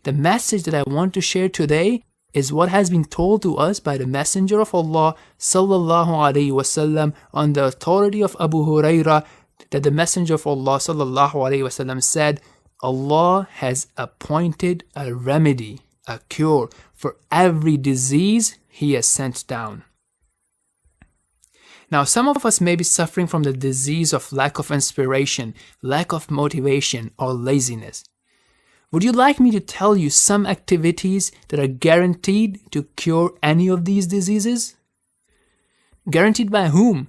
The message that I want to share today is what has been told to us by the Messenger of Allah sallallahu alaihi wasallam on the authority of Abu Hurairah, that the Messenger of Allah sallallahu alaihi wasallam said, Allah has appointed a remedy, a cure for every disease He has sent down. Now, some of us may be suffering from the disease of lack of inspiration, lack of motivation, or laziness. Would you like me to tell you some activities that are guaranteed to cure any of these diseases? Guaranteed by whom?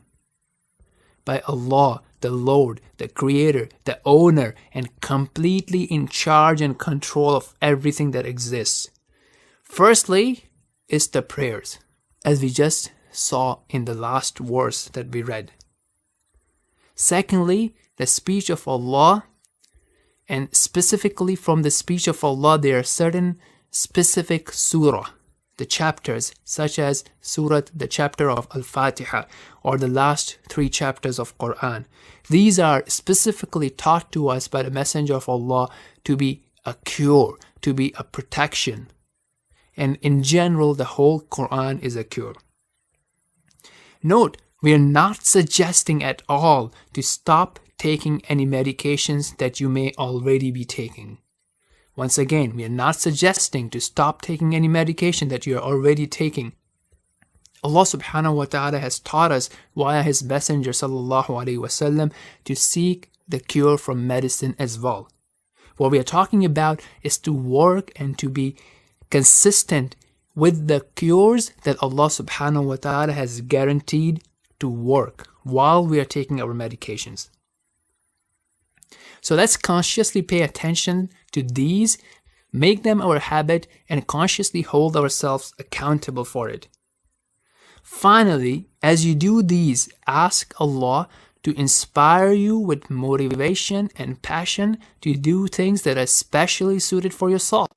By Allah, the Lord, the Creator, the Owner, and completely in charge and control of everything that exists. Firstly, is the prayers, as we just saw in the last verse that we read. Secondly, the speech of Allah, and specifically from the speech of Allah, there are certain specific surah, the chapters, such as the chapter of al-Fatiha, or the last 3 chapters of Quran. These are specifically taught to us by the Messenger of Allah to be a cure, to be a protection. And in general, the whole Quran is a cure. Note, we are not suggesting at all to stop taking any medications that you may already be taking. Once again, we are not suggesting to stop taking any medication that you are already taking. Allah subhanahu wa ta'ala has taught us via His Messenger sallallahu alaihi wasallam to seek the cure from medicine as well. What we are talking about is to work and to be consistent with the cures that Allah subhanahu wa ta'ala has guaranteed to work while we are taking our medications. So let's consciously pay attention to these, make them our habit, and consciously hold ourselves accountable for it. Finally, as you do these, ask Allah to inspire you with motivation and passion to do things that are specially suited for yourself.